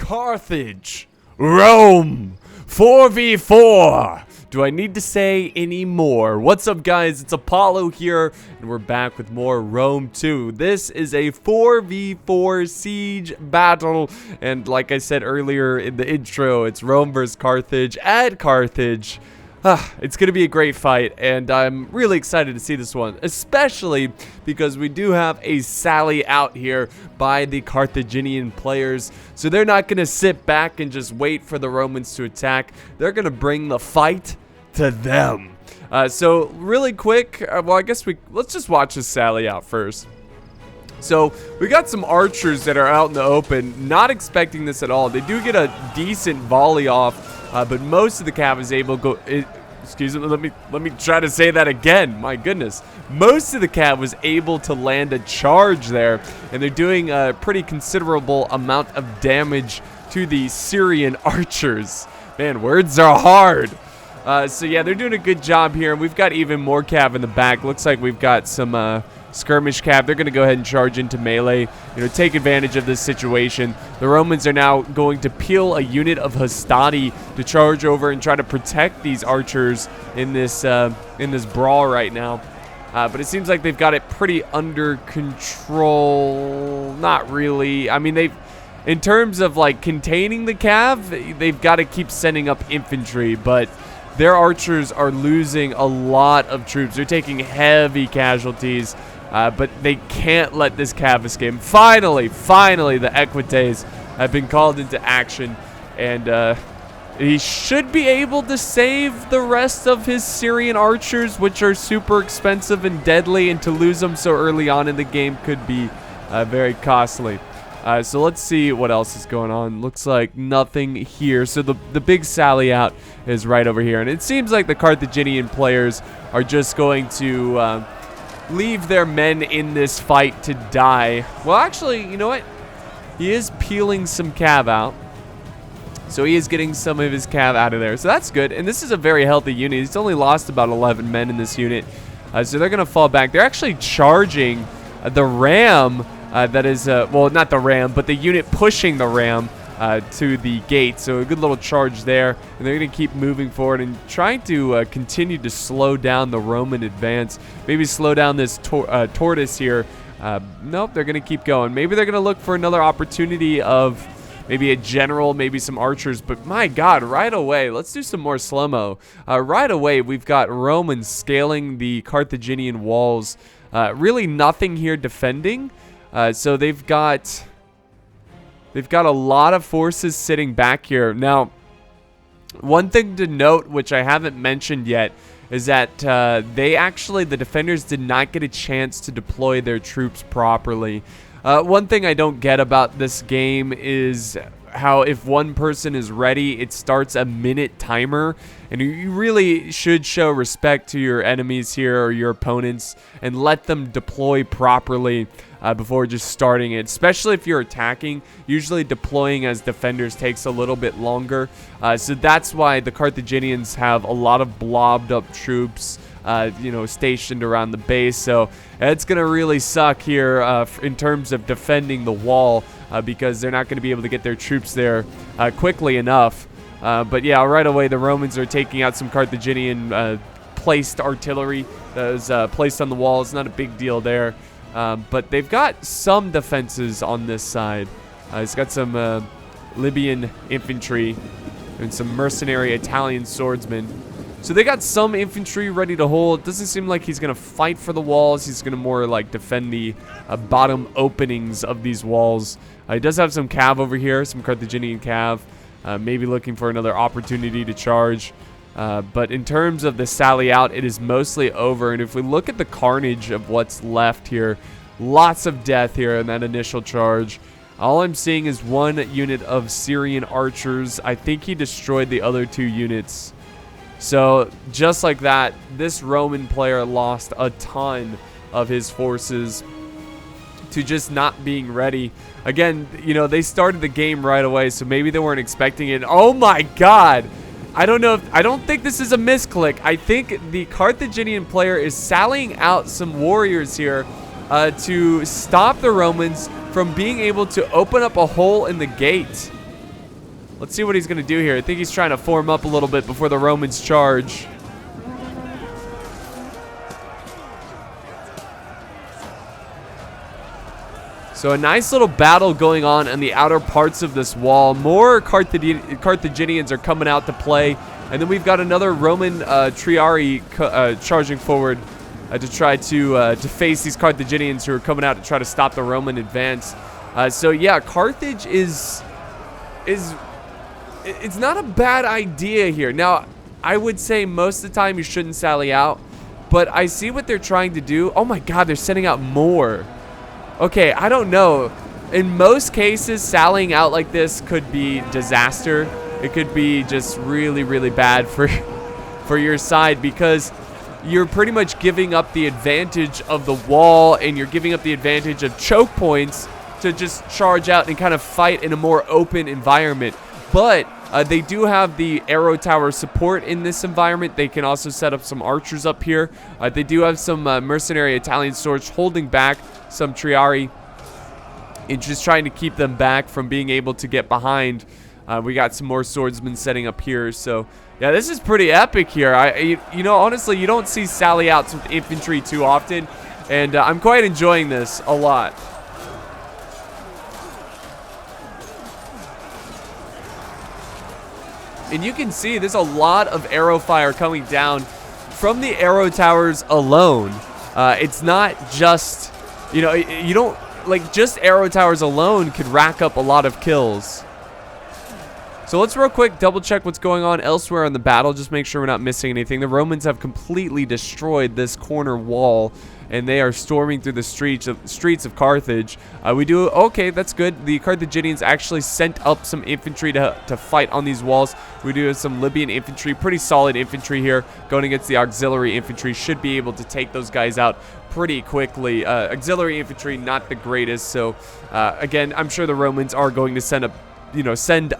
Carthage, Rome, 4v4. Do I need to say any more? What's up, guys? It's Apollo here, and we're back with more Rome 2. This is a 4v4 siege battle, and like I said earlier in the intro, it's Rome versus Carthage at Carthage. It's going to be a great fight, and I'm really excited to see this one, especially because we do have a sally out here by the Carthaginian players, so they're not going to sit back and just wait for the Romans to attack. They're going to bring the fight to them. So really quick, well, I guess let's just watch this sally out first. So we got some archers that are out in the open, not expecting this at all. They do get a decent volley off, but most of the cav is able to go. Excuse me, let me try to say that again. My goodness, most of the cav was able to land a charge there, and they're doing a pretty considerable amount of damage to the Syrian archers. Man, words are hard. So yeah, they're doing a good job here, and we've got even more cav in the back. Looks like we've got some skirmish cav. They're going to go ahead and charge into melee, take advantage of this situation. The Romans are now going to peel a unit of hastati to charge over and try to protect these archers in this brawl right now. But it seems like they've got it pretty under control. Not really. I mean, in terms of like containing the cav, they've got to keep sending up infantry, but their archers are losing a lot of troops. They're taking heavy casualties. But they can't let this cav escape. Finally, the Equites have been called into action, and he should be able to save the rest of his Syrian archers, which are super expensive and deadly, and to lose them so early on in the game could be very costly. So let's see what else is going on. Looks like nothing here. So the big sally out is right over here, and it seems like the Carthaginian players are just going to leave their men in this fight to die. Well, actually, you know what? He is peeling some cav out. So he is getting some of his cav out of there. So that's good. And this is a very healthy unit. He's only lost about 11 men in this unit. So they're going to fall back. They're actually charging the ram that is, well, not the ram, but the unit pushing the ram to the gate. So a good little charge there, and they're going to keep moving forward and trying to continue to slow down the Roman advance. Maybe slow down this tortoise here. Nope, they're going to keep going. Maybe they're going to look for another opportunity of maybe a general, maybe some archers. But my God, right away, let's do some more slow-mo. Right away, we've got Romans scaling the Carthaginian walls. Really nothing here defending. So they've got a lot of forces sitting back here. Now, one thing to note, which I haven't mentioned yet, is that the defenders did not get a chance to deploy their troops properly. One thing I don't get about this game is how if one person is ready, it starts a minute timer, and you really should show respect to your enemies here or your opponents and let them deploy properly before just starting it, especially if you're attacking. Usually deploying as defenders takes a little bit longer, so that's why the Carthaginians have a lot of blobbed up troops stationed around the base. So it's gonna really suck here in terms of defending the wall, because they're not going to be able to get their troops there quickly enough. But yeah, right away the Romans are taking out some Carthaginian placed artillery that was placed on the wall. It's not a big deal there, but they've got some defenses on this side. It's got some Libyan infantry and some mercenary Italian swordsmen. So they got some infantry ready to hold. It doesn't seem like he's going to fight for the walls. He's going to more like defend the bottom openings of these walls. He does have some cav over here, some Carthaginian cav, maybe looking for another opportunity to charge. But in terms of the sally out, it is mostly over. And if we look at the carnage of what's left here, lots of death here in that initial charge. All I'm seeing is one unit of Syrian archers. I think he destroyed the other two units. So just like that, this Roman player lost a ton of his forces to just not being ready. Again, they started the game right away, so maybe they weren't expecting it. Oh my God. I don't think this is a misclick. I think the Carthaginian player is sallying out some warriors here to stop the Romans from being able to open up a hole in the gate. Let's see what he's going to do here. I think he's trying to form up a little bit before the Romans charge. So a nice little battle going on in the outer parts of this wall. More Carthaginians are coming out to play. And then we've got another Roman Triarii charging forward to try to face these Carthaginians who are coming out to try to stop the Roman advance. So yeah, Carthage it's not a bad idea here. Now, I would say most of the time you shouldn't sally out, but I see what they're trying to do. Oh my God, they're sending out more. Okay, I don't know. In most cases, sallying out like this could be disaster. It could be just really, really bad for your side, because you're pretty much giving up the advantage of the wall, and you're giving up the advantage of choke points to just charge out and kind of fight in a more open environment. But they do have the arrow tower support in this environment. They can also set up some archers up here. They do have some mercenary Italian swords holding back some Triarii and just trying to keep them back from being able to get behind. We got some more swordsmen setting up here. So yeah, this is pretty epic here. You know, honestly, you don't see sally outs with infantry too often, and I'm quite enjoying this a lot. And you can see there's a lot of arrow fire coming down from the arrow towers alone. It's not just, you know, you don't, like, just arrow towers alone could rack up a lot of kills. So let's real quick double check what's going on elsewhere in the battle. Just make sure we're not missing anything. The Romans have completely destroyed this corner wall, and they are storming through the streets of Carthage. Okay, that's good. The Carthaginians actually sent up some infantry to fight on these walls. We do have some Libyan infantry, pretty solid infantry here, going against the auxiliary infantry. Should be able to take those guys out pretty quickly. Auxiliary infantry, not the greatest. So again, I'm sure the Romans are going to send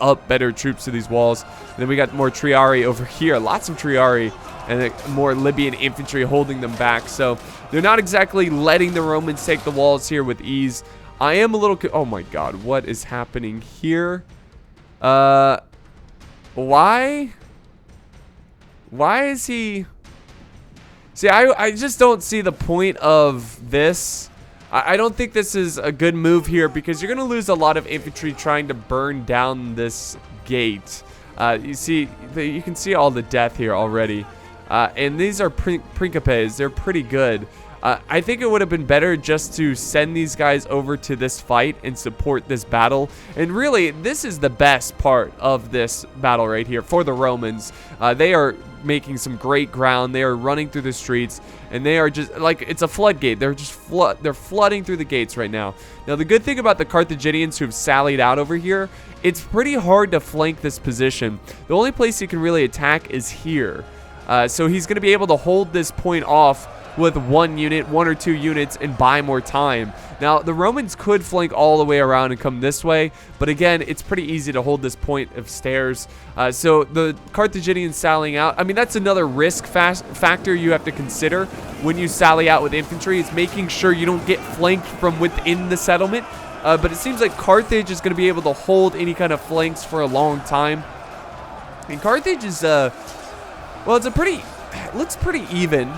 up better troops to these walls. And then we got more Triarii over here, lots of Triarii, and then more Libyan infantry holding them back. So they're not exactly letting the Romans take the walls here with ease. I am a little, oh my God, what is happening here? Why is he? See, I just don't see the point of this. I don't think this is a good move here, because you're going to lose a lot of infantry trying to burn down this gate. You can see all the death here already. And these are Principes. They're pretty good. I think it would have been better just to send these guys over to this fight and support this battle. And really, this is the best part of this battle right here for the Romans. They are making some great ground. They are running through the streets, and they are just like, it's a floodgate. They're just they're flooding through the gates right now. Now, the good thing about the Carthaginians who've sallied out over here, it's pretty hard to flank this position. The only place you can really attack is here. So he's going to be able to hold this point off with one or two units, and buy more time. Now, the Romans could flank all the way around and come this way, but again, it's pretty easy to hold this point of stairs. So the Carthaginians sallying out, I mean, that's another risk factor you have to consider when you sally out with infantry, is making sure you don't get flanked from within the settlement. But it seems like Carthage is going to be able to hold any kind of flanks for a long time. And Carthage is, well, it looks pretty even.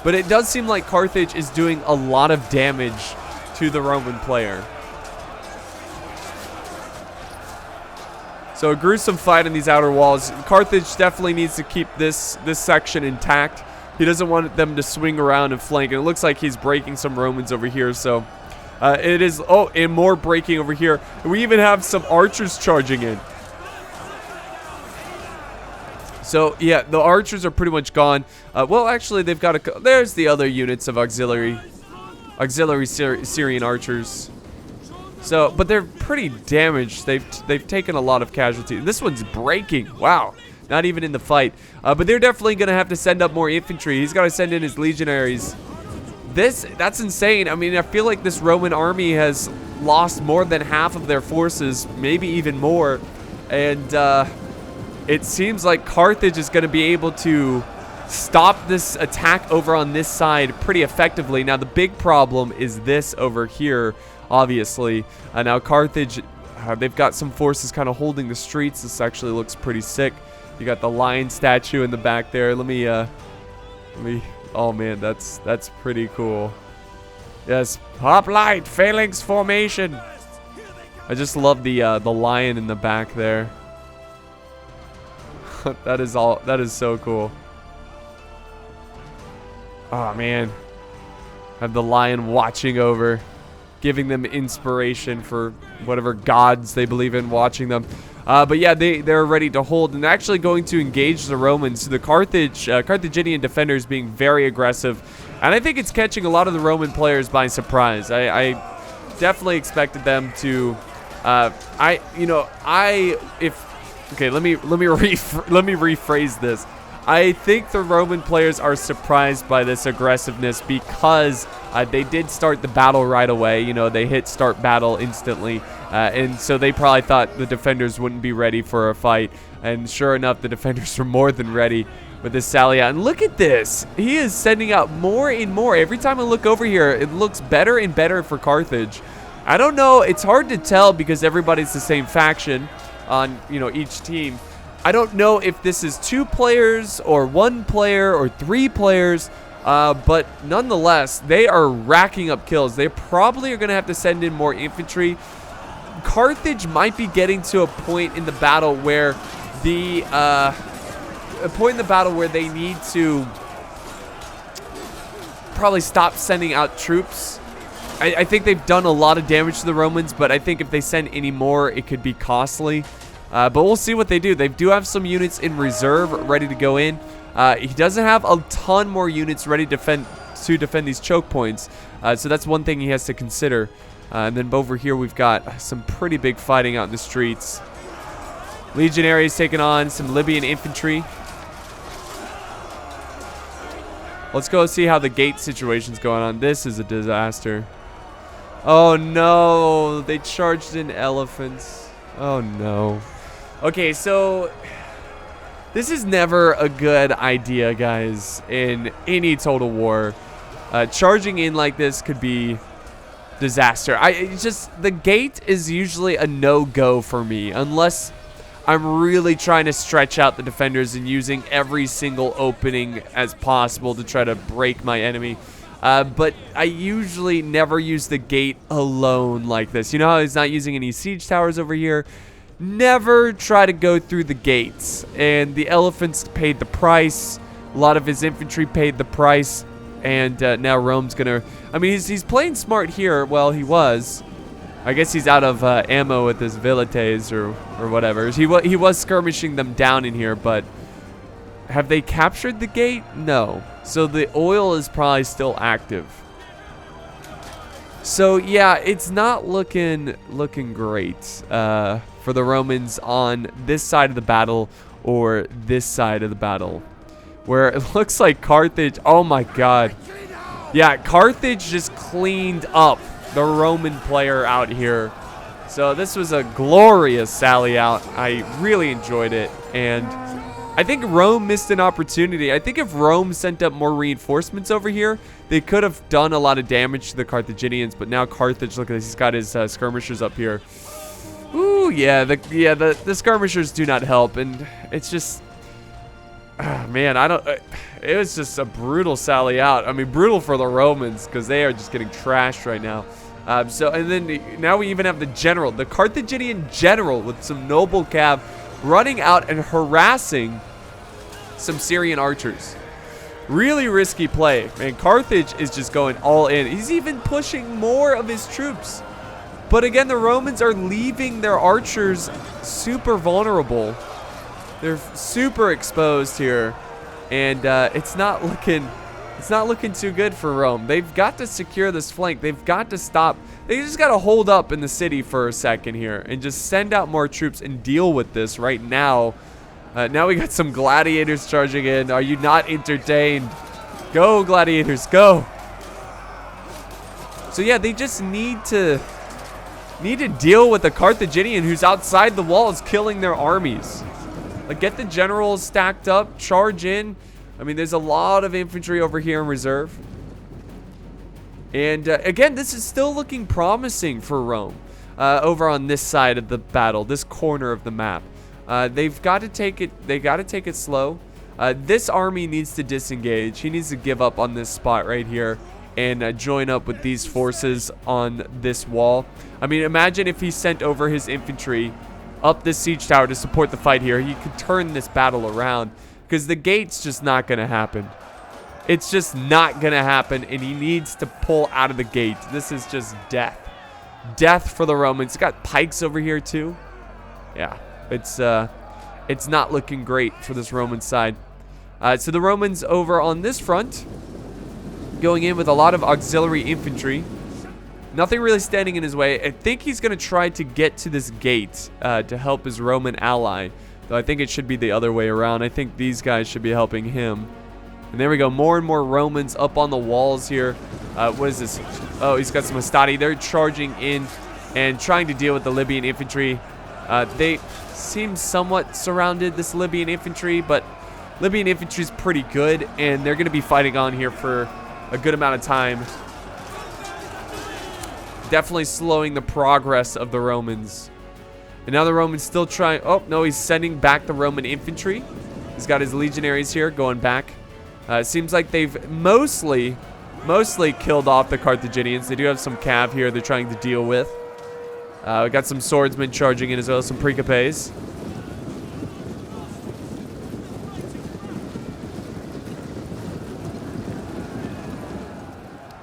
But it does seem like Carthage is doing a lot of damage to the Roman player. So a gruesome fight in these outer walls. Carthage definitely needs to keep this section intact. He doesn't want them to swing around and flank. And it looks like he's breaking some Romans over here. So it is, and more breaking over here. We even have some archers charging in. So, yeah, the archers are pretty much gone. Well, actually, they've got there's the other units of auxiliary Syrian archers. So, but they're pretty damaged. They've taken a lot of casualties. This one's breaking. Wow. Not even in the fight. But they're definitely going to have to send up more infantry. He's got to send in his legionaries. That's insane. I mean, I feel like this Roman army has lost more than half of their forces, maybe even more. And, it seems like Carthage is going to be able to stop this attack over on this side pretty effectively. Now, the big problem is this over here, obviously. Now, Carthage They've got some forces kind of holding the streets. This actually looks pretty sick. You got the lion statue in the back there. Let me. Oh man, that's pretty cool. Yes, hoplite phalanx formation. I just love the lion in the back there. That is so cool. Oh man, have the lion watching over, giving them inspiration for whatever gods they believe in, watching them. But yeah, they're ready to hold and actually going to engage the Romans. The Carthaginian defenders being very aggressive, and I think it's catching a lot of the Roman players by surprise. I definitely expected them to. Okay, let me rephrase this. I think the Roman players are surprised by this aggressiveness because they did start the battle right away. You know, they hit start battle instantly. And so they probably thought the defenders wouldn't be ready for a fight. And sure enough, the defenders were more than ready with this sally out. And look at this. He is sending out more and more. Every time I look over here, it looks better and better for Carthage. I don't know. It's hard to tell because everybody's the same faction on, you know, each team. I don't know if this is 2 players or 1 player or 3 players, but nonetheless, they are racking up kills. They probably are going to have to send in more infantry. Carthage might be getting to a point in the battle where they need to probably stop sending out troops. I think they've done a lot of damage to the Romans, but I think if they send any more, it could be costly. But we'll see what they do. They do have some units in reserve ready to go in. He doesn't have a ton more units ready to defend these choke points. So that's one thing he has to consider. And then over here we've got some pretty big fighting out in the streets. Legionaries taking on some Libyan infantry. Let's go see how the gate situation's going on. This is a disaster. Oh no, they charged in elephants. Oh no. Okay, so this is never a good idea, guys, in any total war. Charging in like this could be disaster. The gate is usually a no-go for me unless I'm really trying to stretch out the defenders and using every single opening as possible to try to break my enemy. But I usually never use the gate alone like this. You know how he's not using any siege towers over here? Never try to go through the gates. And the elephants paid the price. A lot of his infantry paid the price. And now Rome's gonna... I mean, he's playing smart here. Well, he was. I guess he's out of ammo with his velites or whatever. He was skirmishing them down in here, but... Have they captured the gate? No. So the oil is probably still active. So yeah, it's not looking great for the Romans on this side of the battle or this side of the battle, where it looks like Carthage. Oh my God! Yeah, Carthage just cleaned up the Roman player out here. So this was a glorious sally out. I really enjoyed it, and I think Rome missed an opportunity. I think if Rome sent up more reinforcements over here, they could have done a lot of damage to the Carthaginians. But now Carthage, look at this, he's got his skirmishers up here. Ooh, yeah, the skirmishers do not help, and it's just, man, it was just a brutal sally out. I mean, brutal for the Romans because they are just getting trashed right now. And then now we even have the general, the Carthaginian general with some noble cav running out and harassing some Syrian archers. Really risky play. Man, Carthage is just going all in. He's even pushing more of his troops. But again, the Romans are leaving their archers super vulnerable. They're super exposed here. And it's not looking too good for Rome. They've got to secure this flank. They've got to stop. They just got to hold up in the city for a second here and just send out more troops and deal with this right now. Now we got some gladiators charging in. Are you not entertained? Go, gladiators, go. So yeah, they just need to deal with the Carthaginian who's outside the walls killing their armies. Like, get the generals stacked up, charge in. I mean, there's a lot of infantry over here in reserve. And again, this is still looking promising for Rome. over on this side of the battle, this corner of the map. They've got to take it. They got to take it slow. This army needs to disengage. He needs to give up on this spot right here and join up with these forces on this wall. I mean, imagine if he sent over his infantry up this siege tower to support the fight here. He could turn this battle around, because the gate's just not going to happen. It's just not going to happen, and he needs to pull out of the gate. This is just death. Death for the Romans. Got pikes over here too. Yeah, it's not looking great for this Roman side. So the Romans over on this front, going in with a lot of auxiliary infantry. Nothing really standing in his way. I think he's going to try to get to this gate to help his Roman ally. Though I think it should be the other way around. I think these guys should be helping him. And there we go. More and more Romans up on the walls here. What is this? Oh, he's got some Hastati. They're charging in and trying to deal with the Libyan infantry. They seem somewhat surrounded, this Libyan infantry, but Libyan infantry is pretty good, and they're going to be fighting on here for a good amount of time. Definitely slowing the progress of the Romans. And now the Romans still trying. Oh, no, he's sending back the Roman infantry. He's got his legionaries here going back. It seems like they've mostly killed off the Carthaginians. They do have some cav here they're trying to deal with. We got some swordsmen charging in as well, some precapes.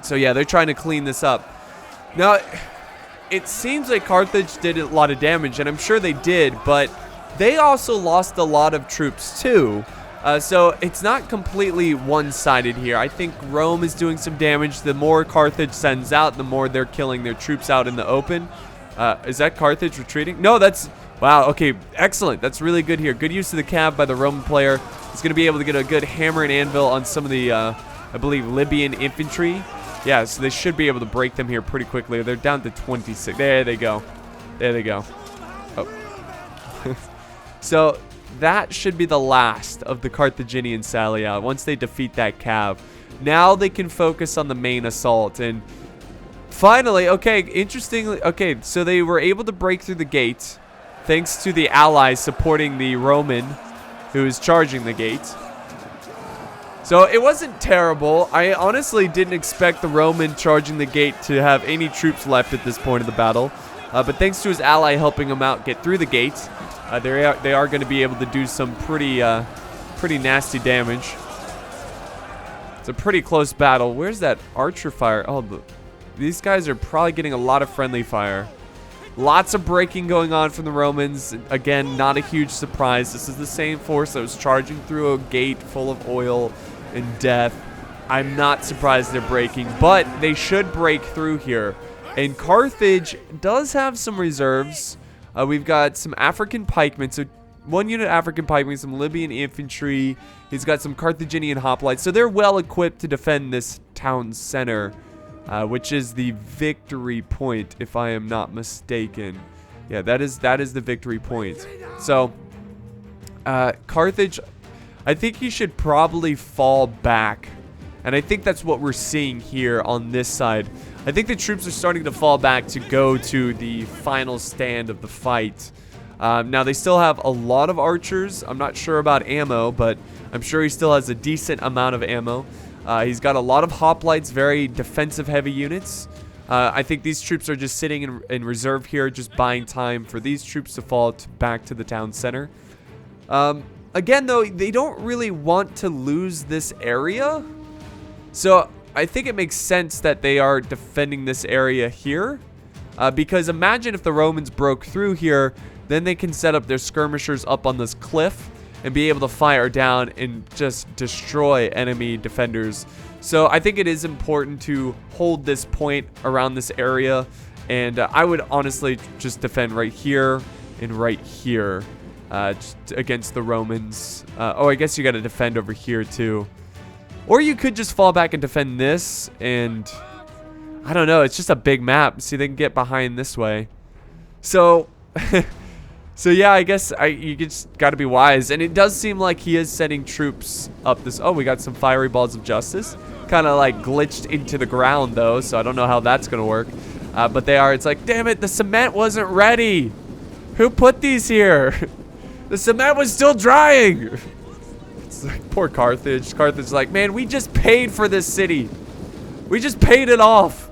So yeah, they're trying to clean this up. Now, it seems like Carthage did a lot of damage, and I'm sure they did, but they also lost a lot of troops too. So it's not completely one-sided here. I think Rome is doing some damage. The more Carthage sends out, the more they're killing their troops out in the open. Is that Carthage retreating? No, that's... Wow, okay, excellent. That's really good here. Good use of the cav by the Roman player. He's going to be able to get a good hammer and anvil on some of the, I believe, Libyan infantry. Yeah, so they should be able to break them here pretty quickly. They're down to 26. There they go. There they go. Oh. So that should be the last of the Carthaginian sally out. Once they defeat that cav, now they can focus on the main assault. And finally, okay, interestingly, okay, so they were able to break through the gate thanks to the allies supporting the Roman who is charging the gate. So it wasn't terrible. I honestly didn't expect the Roman charging the gate to have any troops left at this point of the battle. But thanks to his ally helping him out get through the gate, they are going to be able to do some pretty nasty damage. It's a pretty close battle. Where's that archer fire? Oh, these guys are probably getting a lot of friendly fire. Lots of breaking going on from the Romans. Again, not a huge surprise. This is the same force that was charging through a gate full of oil and death. I'm not surprised they're breaking, but they should break through here. And Carthage does have some reserves. We've got some African pikemen, so 1 unit African pikemen, some Libyan infantry. He's got some Carthaginian hoplites, so they're well equipped to defend this town center, which is the victory point, if I am not mistaken. Yeah, that is the victory point. So Carthage, I think he should probably fall back. And I think that's what we're seeing here on this side. I think the troops are starting to fall back to go to the final stand of the fight. Now, they still have a lot of archers. I'm not sure about ammo, but I'm sure he still has a decent amount of ammo. He's got a lot of hoplites, very defensive-heavy units. I think these troops are just sitting in reserve here, just buying time for these troops to fall back to the town center. Again, though, they don't really want to lose this area. So I think it makes sense that they are defending this area here. Because imagine if the Romans broke through here, then they can set up their skirmishers up on this cliff and be able to fire down and just destroy enemy defenders. So I think it is important to hold this point around this area. And I would honestly just defend right here and right here just against the Romans. Oh, I guess you got to defend over here too. Or you could just fall back and defend this, and I don't know, it's just a big map. See, they can get behind this way. So, so yeah, I guess you just got to be wise. And it does seem like he is sending troops up this. Oh, we got some fiery balls of justice. Kind of like glitched into the ground, though, so I don't know how that's going to work. But they are. It's like, damn it, the cement wasn't ready. Who put these here? The cement was still drying. It's like, poor Carthage. Carthage's like, man, we just paid for this city. We just paid it off.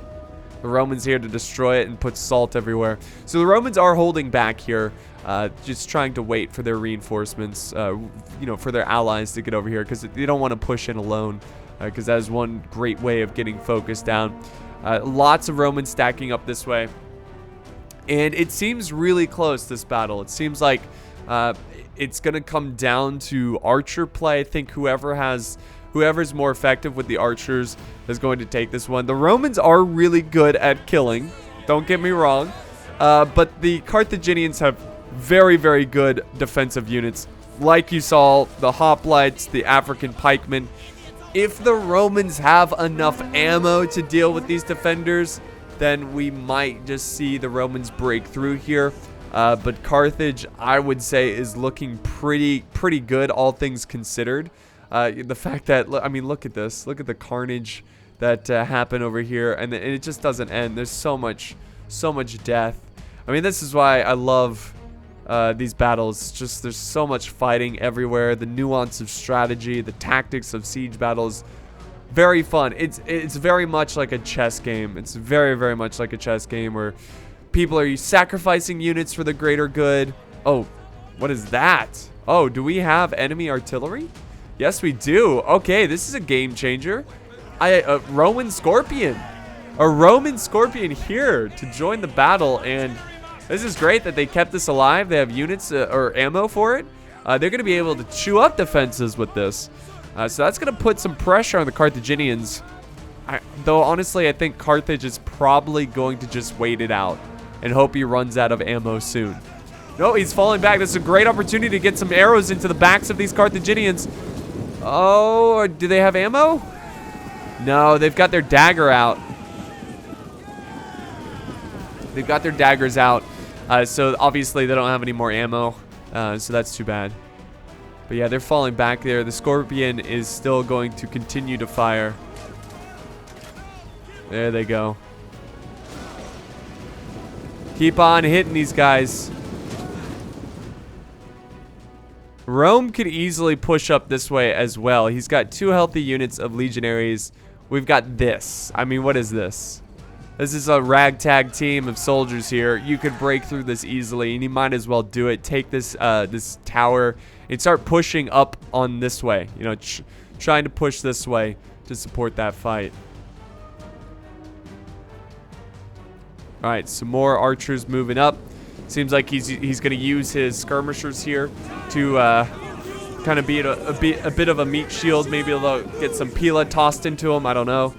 The Romans here to destroy it and put salt everywhere. So the Romans are holding back here, just trying to wait for their reinforcements, you know, for their allies to get over here, because they don't want to push in alone, because that is one great way of getting focused down. Lots of Romans stacking up this way. And it seems really close, this battle. It seems like it's going to come down to archer play. I think whoever's more effective with the archers is going to take this one. The Romans are really good at killing. Don't get me wrong. But the Carthaginians have very, very good defensive units. Like you saw, the hoplites, the African pikemen. If the Romans have enough ammo to deal with these defenders, then we might just see the Romans break through here. But Carthage, I would say, is looking pretty good, all things considered. The fact that, I mean, look at this. Look at the carnage that happened over here, and it just doesn't end. There's so much death. I mean, this is why I love these battles. Just there's so much fighting everywhere. The nuance of strategy, the tactics of siege battles. Very fun. It's very much like a chess game. It's very, very much like a chess game where people are sacrificing units for the greater good. Oh, what is that? Oh, do we have enemy artillery? Yes, we do. Okay, this is a game changer. A Roman Scorpion. A Roman Scorpion here to join the battle, and this is great that they kept this alive. They have units or ammo for it. They're going to be able to chew up defenses with this. So that's going to put some pressure on the Carthaginians. Though, honestly, I think Carthage is probably going to just wait it out and hope he runs out of ammo soon. No, he's falling back. This is a great opportunity to get some arrows into the backs of these Carthaginians. Oh, do they have ammo? No, they've got their dagger out. They've got their daggers out. So, obviously, they don't have any more ammo. So, that's too bad. But yeah, they're falling back there. The Scorpion is still going to continue to fire. There they go. Keep on hitting these guys. Rome could easily push up this way as well. He's got 2 healthy units of legionaries. We've got this. I mean, what is this? This is a ragtag team of soldiers here. You could break through this easily, and you might as well do it. Take this this tower and start pushing up on this way. You know, trying to push this way to support that fight. All right, some more archers moving up. Seems like he's going to use his skirmishers here to kind of be a bit of a meat shield. Maybe they'll get some pila tossed into him. I don't know.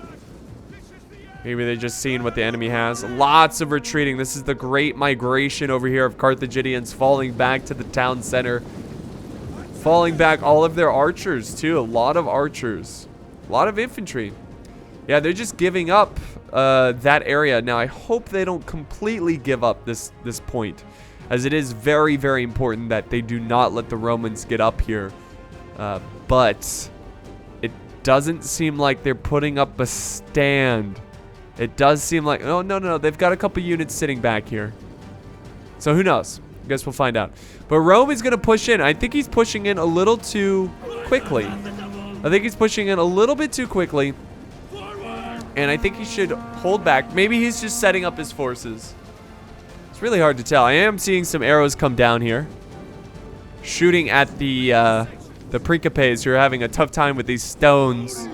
Maybe they're just seeing what the enemy has. Lots of retreating. This is the great migration over here of Carthaginians falling back to the town center. Falling back all of their archers, too. A lot of archers. A lot of infantry. Yeah, they're just giving up that area. Now, I hope they don't completely give up this point, as it is very, very important that they do not let the Romans get up here. But it doesn't seem like they're putting up a stand. It does seem like... Oh, no. They've got a couple units sitting back here. So, who knows? I guess we'll find out. But Rome is going to push in. I think he's pushing in a little too quickly. I think he's pushing in a little bit too quickly. And I think he should hold back. Maybe he's just setting up his forces. It's really hard to tell. I am seeing some arrows come down here. Shooting at the Principes who are having a tough time with these stones.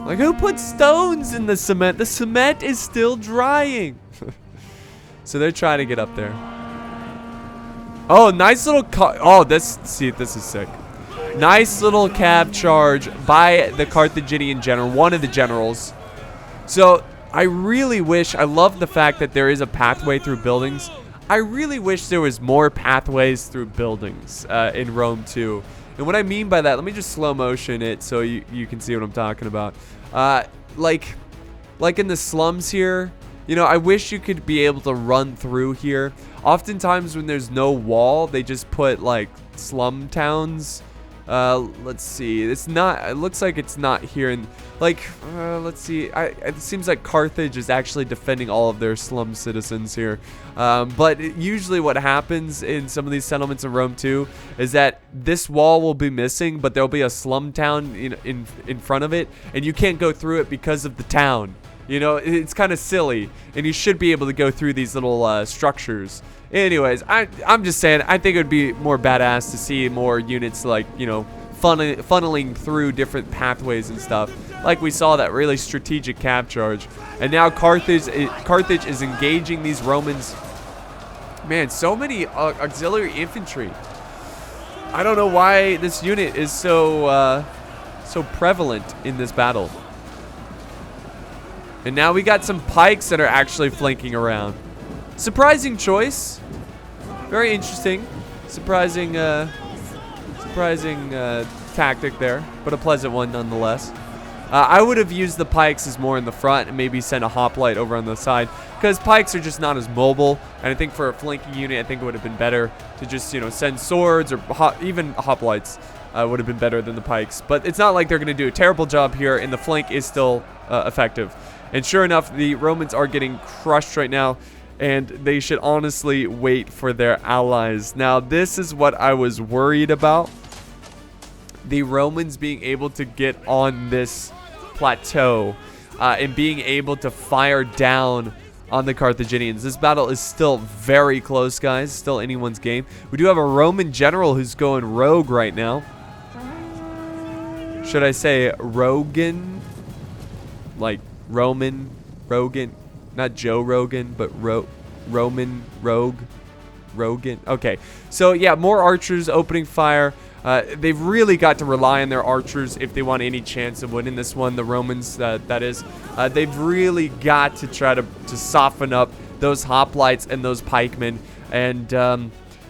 Like, who put stones in the cement? The cement is still drying. So they're trying to get up there. Oh, nice little... Oh, this is sick. Nice little cab charge by the Carthaginian general, one of the generals. So, I really wish... I love the fact that there is a pathway through buildings. I really wish there was more pathways through buildings in Rome, too. And what I mean by that, let me just slow motion it so you can see what I'm talking about. Like in the slums here, you know, I wish you could be able to run through here. Oftentimes when there's no wall, they just put like slum towns Let's see. It's not. It looks like it's not here. And like, let's see. It seems like Carthage is actually defending all of their slum citizens here. But usually, what happens in some of these settlements in Rome too is that this wall will be missing, but there'll be a slum town in front of it, and you can't go through it because of the town. You know, it's kind of silly, and you should be able to go through these little structures. Anyways, I'm just saying, I think it would be more badass to see more units, like, you know, funneling through different pathways and stuff. Like we saw that really strategic cap charge. And now Carthage is engaging these Romans. Man, so many auxiliary infantry. I don't know why this unit is so prevalent in this battle. And now we got some pikes that are actually flanking around. Surprising choice. Very interesting. Surprising tactic there, but a pleasant one nonetheless. I would have used the pikes as more in the front and maybe send a hoplite over on the side, because pikes are just not as mobile. And I think for a flanking unit, I think it would have been better to just, you know, send swords or even hoplites. Would have been better than the pikes. But it's not like they're going to do a terrible job here, and the flank is still effective. And sure enough, the Romans are getting crushed right now, and they should honestly wait for their allies. Now, this is what I was worried about. The Romans being able to get on this plateau and being able to fire down on the Carthaginians. This battle is still very close, guys. Still anyone's game. We do have a Roman general who's going rogue right now. Should I say Rogan? Like Roman Rogan, not Joe Rogan, but Roman Rogue Rogan. Okay, so yeah, more archers opening fire. They've really got to rely on their archers if they want any chance of winning this one. The Romans, that is, they've really got to try to soften up those hoplites and those pikemen. And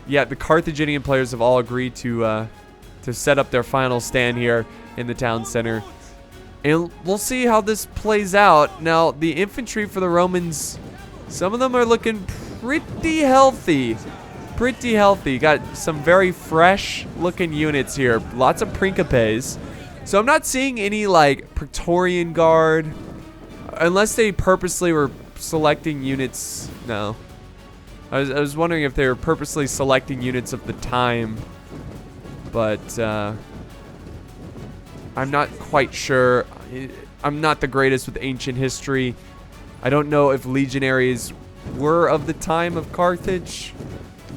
yeah, the Carthaginian players have all agreed to set up their final stand here in the town center. And we'll see how this plays out. Now, the infantry for the Romans, some of them are looking pretty healthy. Pretty healthy. Got some very fresh looking units here. Lots of Principes. So I'm not seeing any like Praetorian Guard. Unless they purposely were selecting units. No. I was wondering if they were purposely selecting units of the time. But I'm not quite sure. I'm not the greatest with ancient history. I don't know if legionaries were of the time of Carthage.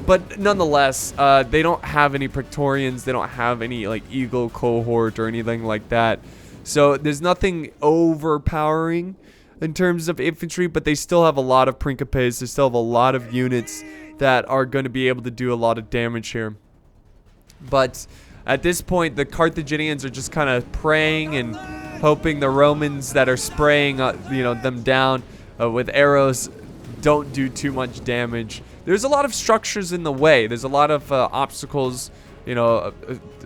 But nonetheless, they don't have any Praetorians. They don't have any like Eagle cohort or anything like that. So there's nothing overpowering in terms of infantry, but they still have a lot of Principes. They still have a lot of units that are going to be able to do a lot of damage here. But at this point, the Carthaginians are just kind of praying and hoping the Romans that are spraying them down with arrows don't do too much damage. There's a lot of structures in the way. There's a lot of obstacles,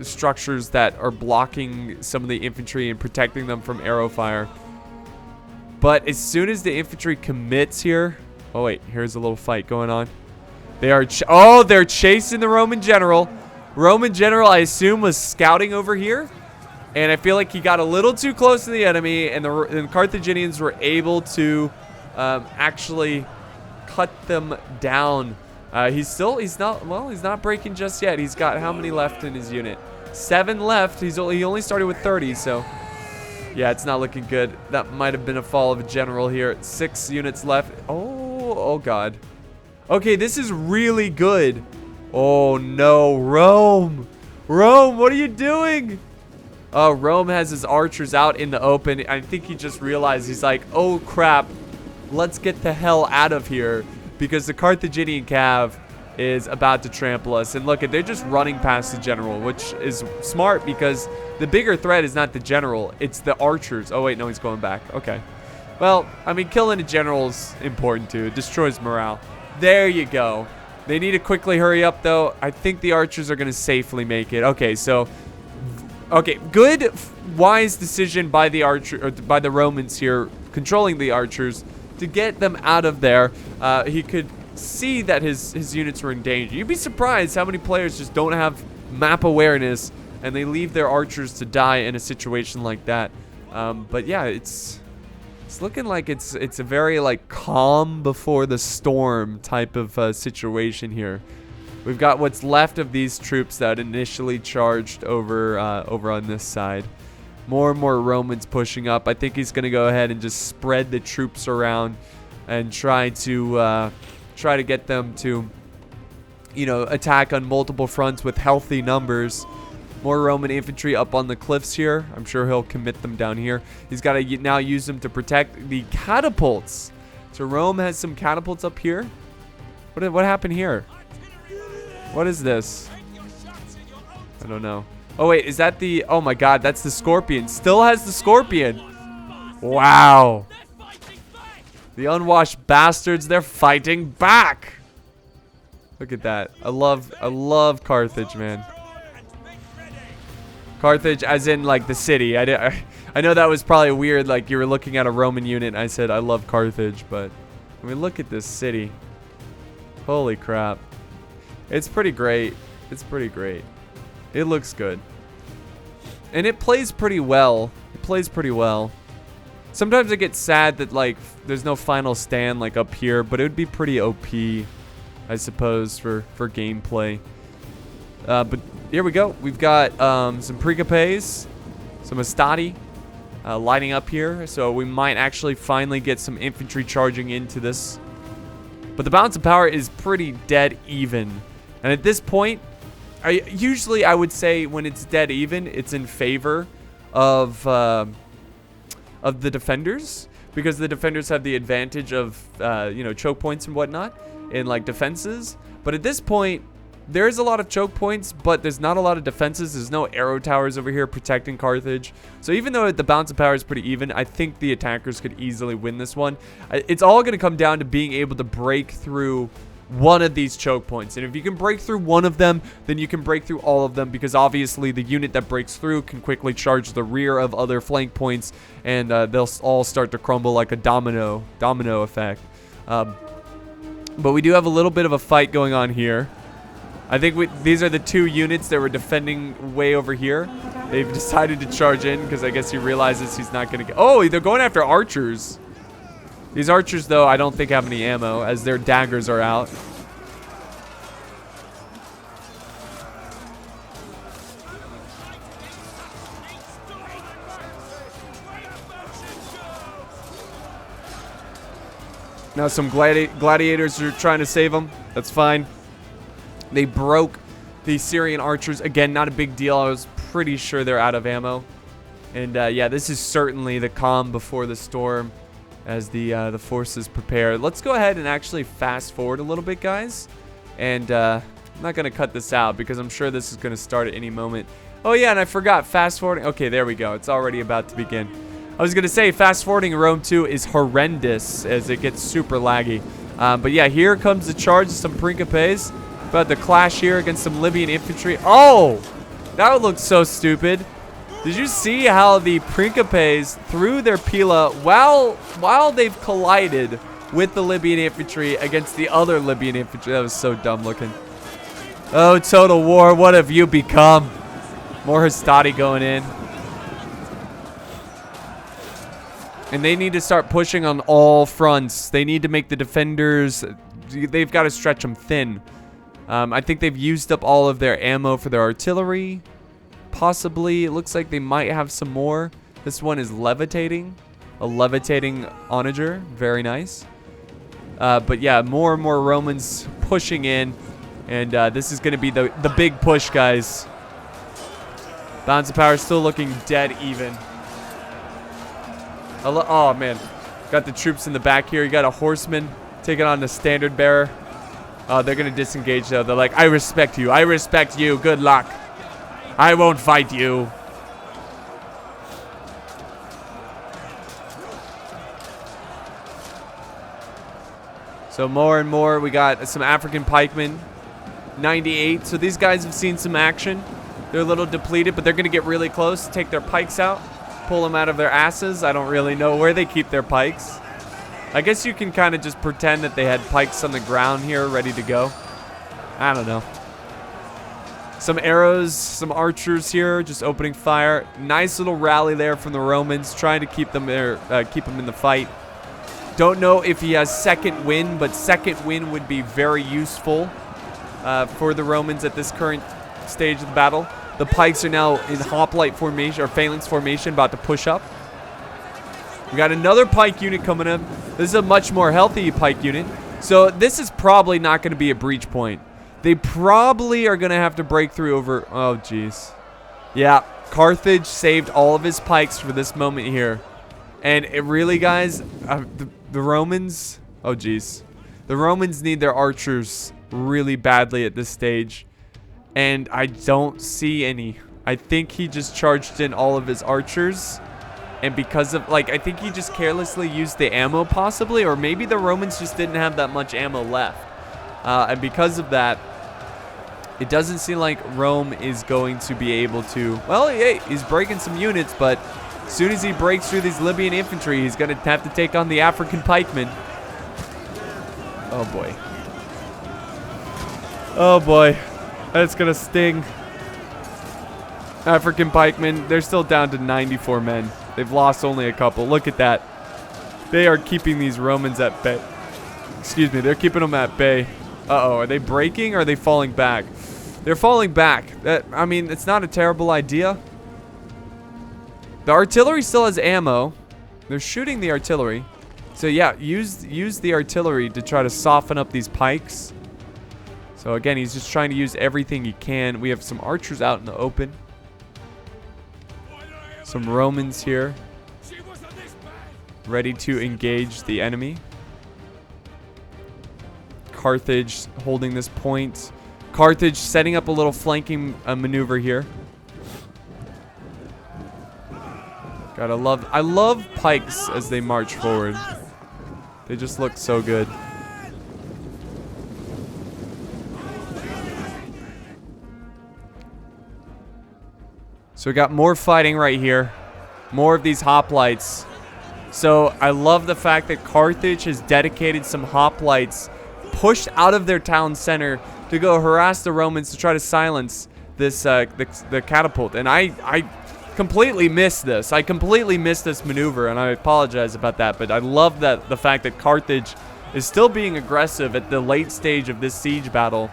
structures that are blocking some of the infantry and protecting them from arrow fire. But as soon as the infantry commits here... Oh, wait. Here's a little fight going on. They are... they're chasing the Roman general. Roman general, I assume, was scouting over here. And I feel like he got a little too close to the enemy. And the Carthaginians were able to actually cut them down. He's not breaking just yet. He's got how many left in his unit? 7 left. He only started with 30, so yeah, it's not looking good. That might have been a fall of a general here. 6 units left. Oh god. Okay, this is really good. Oh no, Rome, what are you doing? Oh, Rome has his archers out in the open. I think he just realized, he's like, oh crap, let's get the hell out of here, because the Carthaginian cav is about to trample us. And look, they're just running past the general, which is smart, because the bigger threat is not the general, it's the archers. Oh wait, no, he's going back. Okay. Well, I mean, killing a general is important too. It destroys morale. There you go. They need to quickly hurry up, though. I think the archers are going to safely make it. Okay, so... Okay, good, wise decision by the by the Romans here, controlling the archers, to get them out of there. He could see that his units were in danger. You'd be surprised how many players just don't have map awareness and they leave their archers to die in a situation like that. But yeah, it's looking like it's a very like calm before the storm type of situation here. We've got what's left of these troops that initially charged over on this side. More and more Romans pushing up. I think he's going to go ahead and just spread the troops around and try to get them to, you know, attack on multiple fronts with healthy numbers. More Roman infantry up on the cliffs here. I'm sure he'll commit them down here. He's got to now use them to protect the catapults. So Rome has some catapults up here. What happened here? What is this? I don't know. Oh, wait. Is that the... Oh, my God. That's the Scorpion. Still has the Scorpion. Wow. The unwashed bastards. They're fighting back. Look at that. I love Carthage, man. Carthage as in, like, the city. I know that was probably weird. Like, you were looking at a Roman unit and I said, I love Carthage. But, I mean, look at this city. Holy crap. It's pretty great. It's pretty great. It looks good. And it plays pretty well. It plays pretty well. Sometimes I get sad that, like, there's no final stand, like, up here. But it would be pretty OP, I suppose, for gameplay. But here we go. We've got some Precapes, some Astati lining up here. So we might actually finally get some infantry charging into this. But the balance of power is pretty dead even. And at this point, usually I would say when it's dead even, it's in favor of the defenders, because the defenders have the advantage of you know, choke points and whatnot in like defenses. But at this point, there is a lot of choke points, but there's not a lot of defenses. There's no arrow towers over here protecting Carthage. So even though the balance of power is pretty even, I think the attackers could easily win this one. It's all going to come down to being able to break through one of these choke points. And if you can break through one of them, then you can break through all of them, because obviously the unit that breaks through can quickly charge the rear of other flank points, and they'll all start to crumble like a domino effect. But we do have a little bit of a fight going on here. I think these are the two units that were defending way over here. They've decided to charge in because I guess he realizes he's not going to get... Oh, they're going after archers. These archers, though, I don't think have any ammo as their daggers are out. Now some gladiators are trying to save them. That's fine. They broke the Syrian archers. Again, not a big deal. I was pretty sure they're out of ammo. And yeah, this is certainly the calm before the storm as the forces prepare. Let's go ahead and actually fast forward a little bit, guys. And I'm not going to cut this out because I'm sure this is going to start at any moment. Oh, yeah, and I forgot. Fast forwarding. Okay, there we go. It's already about to begin. I was going to say fast forwarding in Rome 2 is horrendous as it gets super laggy. But yeah, here comes the charge of some Principes. About the clash here against some Libyan infantry. Oh, that would look so stupid. Did you see how the Principes threw their pila while they've collided with the Libyan infantry against the other Libyan infantry? That was so dumb looking. Oh, total war. What have you become? More Hastati going in. And they need to start pushing on all fronts. They need to make the defenders... They've got to stretch them thin. I think they've used up all of their ammo for their artillery. Possibly. It looks like they might have some more. This one is levitating. A levitating onager. Very nice. But yeah, more and more Romans pushing in. And this is going to be the big push, guys. Balance of power still looking dead even. Oh, man. Got the troops in the back here. You got a horseman taking on the standard bearer. Oh, they're going to disengage, though. They're like, I respect you. I respect you. Good luck. I won't fight you. So more and more, we got some African pikemen. 98. So these guys have seen some action. They're a little depleted, but they're going to get really close. Take their pikes out. Pull them out of their asses. I don't really know where they keep their pikes. I guess you can kind of just pretend that they had pikes on the ground here ready to go. I don't know. Some arrows, some archers here, just opening fire. Nice little rally there from the Romans, trying to keep them there, keep them in the fight. Don't know if he has second wind, but second wind would be very useful for the Romans at this current stage of the battle. The pikes are now in hoplite formation, or phalanx formation, about to push up. We got another pike unit coming in. This is a much more healthy pike unit. So this is probably not going to be a breach point. They probably are going to have to break through over... Oh, jeez. Yeah, Carthage saved all of his pikes for this moment here. And it really, guys, the Romans... Oh, jeez. The Romans need their archers really badly at this stage. And I don't see any. I think he just charged in all of his archers. And because of, like, I think he just carelessly used the ammo possibly. Or maybe the Romans just didn't have that much ammo left. And because of that, it doesn't seem like Rome is going to be able to... Well, hey, he's breaking some units, but as soon as he breaks through these Libyan infantry, he's going to have to take on the African pikemen. Oh, boy. Oh, boy. That's going to sting. African pikemen, they're still down to 94 men. They've lost only a couple. Look at that. They are keeping these Romans at bay. Excuse me, they're keeping them at bay. Uh-oh, are they breaking or are they falling back? They're falling back. I mean, it's not a terrible idea. The artillery still has ammo. They're shooting the artillery. So yeah, use the artillery to try to soften up these pikes. So again, he's just trying to use everything he can. We have some archers out in the open. Some Romans here, ready to engage the enemy. Carthage holding this point. Carthage setting up a little flanking maneuver here. God, I love pikes as they march forward. They just look so good. So we got more fighting right here. More of these hoplites. So I love the fact that Carthage has dedicated some hoplites pushed out of their town center to go harass the Romans to try to silence this the catapult. And I completely missed this. I completely missed this maneuver, and I apologize about that. But I love that the fact that Carthage is still being aggressive at the late stage of this siege battle.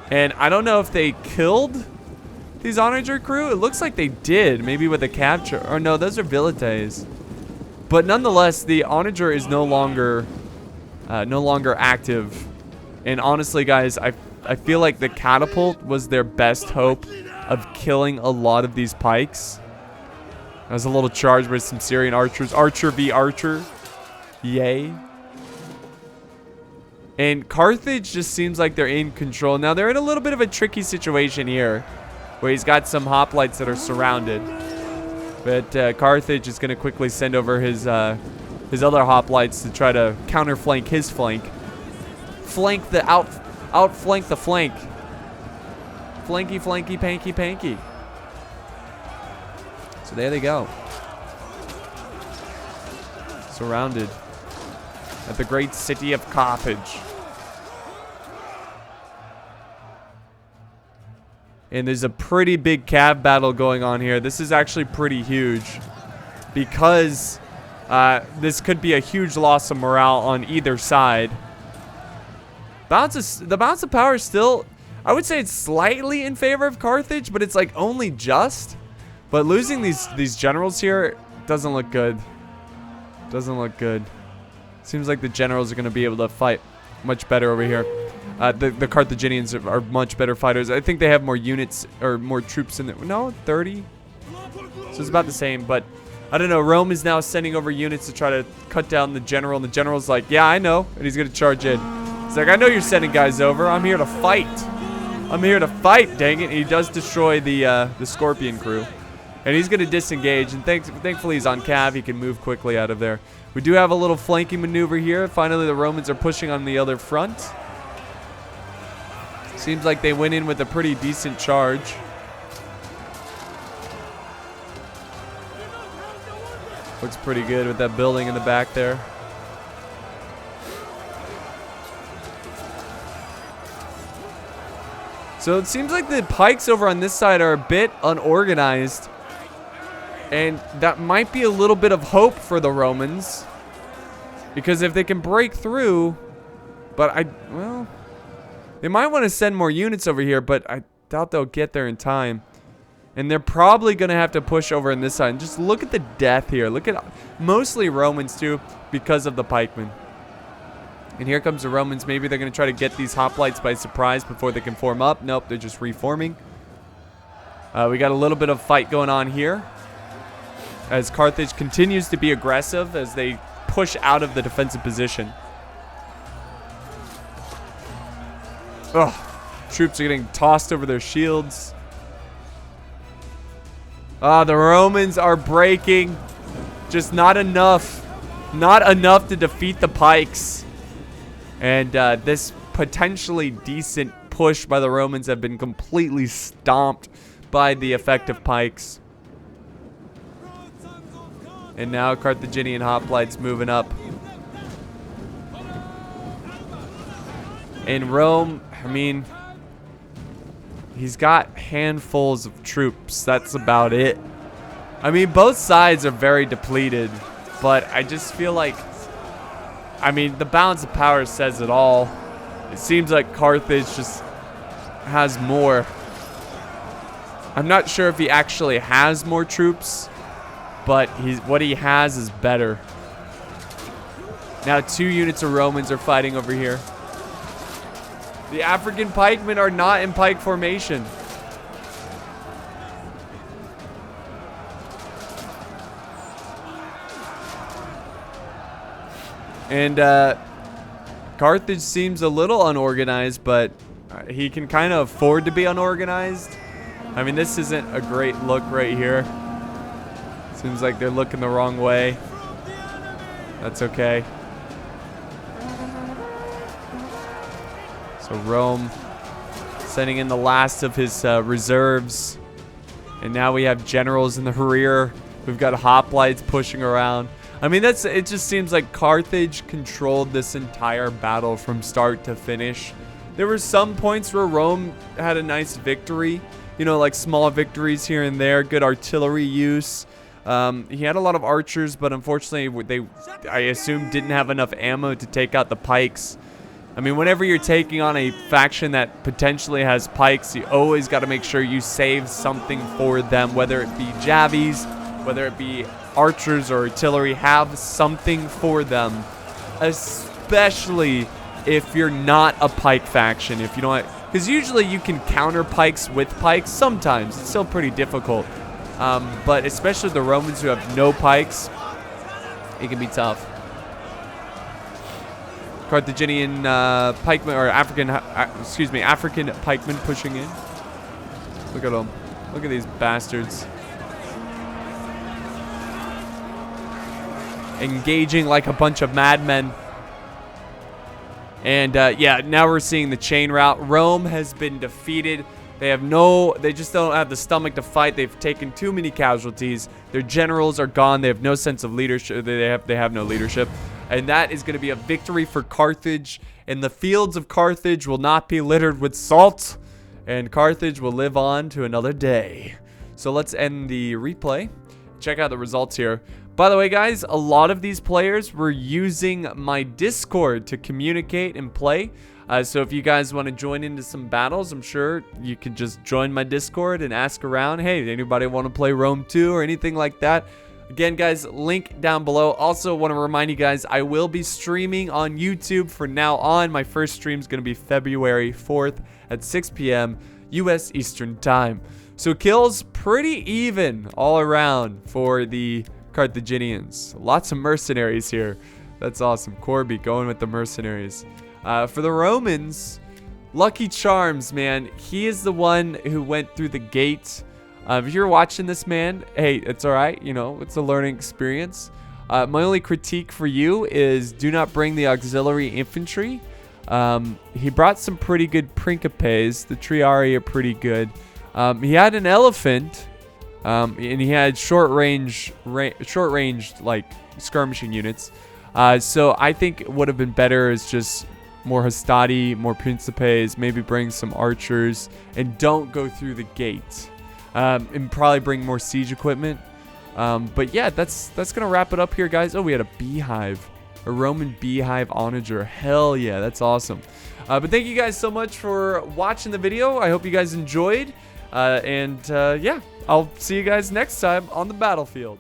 And I don't know if they killed these onager crew. It looks like they did, maybe with a capture. Or no, those are vilites. But nonetheless, the onager is no longer active. And honestly, guys, I feel like the catapult was their best hope of killing a lot of these pikes. That was a little charge with some Syrian archers. Archer v archer. Yay. And Carthage just seems like they're in control. Now, they're in a little bit of a tricky situation here, where he's got some hoplites that are surrounded. But Carthage is going to quickly send over his other hoplites to try to counterflank his flank. Outflank the flank. Flanky, flanky, panky, panky. So there they go. Surrounded at the great city of Carthage. And there's a pretty big cav battle going on here. This is actually pretty huge because this could be a huge loss of morale on either side. The balance of power is still, I would say it's slightly in favor of Carthage, but it's like only just. But losing these generals here doesn't look good. Doesn't look good. Seems like the generals are going to be able to fight much better over here. The Carthaginians are much better fighters. I think they have more units or more troops in there. No, 30. So it's about the same, but I don't know. Rome is now sending over units to try to cut down the general, and the general's like, yeah, I know, and he's going to charge in. He's like, I know you're sending guys over. I'm here to fight. I'm here to fight, dang it. And he does destroy the Scorpion crew. And he's going to disengage, and thankfully he's on cav. He can move quickly out of there. We do have a little flanking maneuver here. Finally, the Romans are pushing on the other front. Seems like they went in with a pretty decent charge. Looks pretty good with that building in the back there. So it seems like the pikes over on this side are a bit unorganized. And that might be a little bit of hope for the Romans. Because if they can break through... But well... They might want to send more units over here, but I doubt they'll get there in time. And they're probably going to have to push over on this side. And just look at the death here. Look at... Mostly Romans, too, because of the pikemen. And here comes the Romans. Maybe they're going to try to get these hoplites by surprise before they can form up. Nope, they're just reforming. We got a little bit of fight going on here. As Carthage continues to be aggressive as they push out of the defensive position. Ugh. Troops are getting tossed over their shields. The Romans are breaking. Just not enough. Not enough to defeat the pikes. And this potentially decent push by the Romans have been completely stomped by the effective pikes. And now Carthaginian hoplites moving up. In Rome, I mean, he's got handfuls of troops. That's about it. I mean, both sides are very depleted, but I just feel like, I mean, the balance of power says it all. It seems like Carthage just has more. I'm not sure if he actually has more troops, but what he has is better. Now 2 units of Romans are fighting over here. The African pikemen are not in pike formation. And Carthage seems a little unorganized, but he can kind of afford to be unorganized. I mean, this isn't a great look right here. Seems like they're looking the wrong way. That's okay. So Rome sending in the last of his reserves. And now we have generals in the rear. We've got hoplites pushing around. I mean, it just seems like Carthage controlled this entire battle from start to finish. There were some points where Rome had a nice victory. You know, like small victories here and there. Good artillery use. He had a lot of archers, but unfortunately, I assume, didn't have enough ammo to take out the pikes. I mean, whenever you're taking on a faction that potentially has pikes, you always got to make sure you save something for them, whether it be javies, whether it be archers or artillery. Have something for them, especially if you're not a pike faction. If you don't, because usually you can counter pikes with pikes. Sometimes it's still pretty difficult. But especially the Romans who have no pikes, it can be tough. Carthaginian pikemen, or African pikemen pushing in. Look at them. Look at these bastards. Engaging like a bunch of madmen. And yeah, now we're seeing the chain route. Rome has been defeated. They just don't have the stomach to fight. They've taken too many casualties. Their generals are gone. They have no sense of leadership. They have no leadership. And that is going to be a victory for Carthage. And the fields of Carthage will not be littered with salt. And Carthage will live on to another day. So let's end the replay. Check out the results here. By the way, guys, a lot of these players were using my Discord to communicate and play. So if you guys want to join into some battles, I'm sure you can just join my Discord and ask around. Hey, anybody want to play Rome 2 or anything like that? Again, guys, link down below. Also want to remind you guys, I will be streaming on YouTube from now on. My first stream is going to be February 4th at 6 p.m. U.S. Eastern Time. So kills pretty even all around for the Carthaginians. Lots of mercenaries here. That's awesome. Corby going with the mercenaries. For the Romans, Lucky Charms, man. He is the one who went through the gate. If you're watching this, man, hey, it's all right. You know, it's a learning experience. My only critique for you is do not bring the auxiliary infantry. He brought some pretty good Principes. The Triarii are pretty good. He had an elephant, and he had short range like skirmishing units. So I think it would have been better is just more hastati, more principes, maybe bring some archers, and don't go through the gate. And probably bring more siege equipment. But yeah, that's gonna wrap it up here, guys. Oh, we had a beehive, a Roman beehive onager. Hell yeah, that's awesome. But thank you guys so much for watching the video. I hope you guys enjoyed. Yeah, I'll see you guys next time on the battlefield.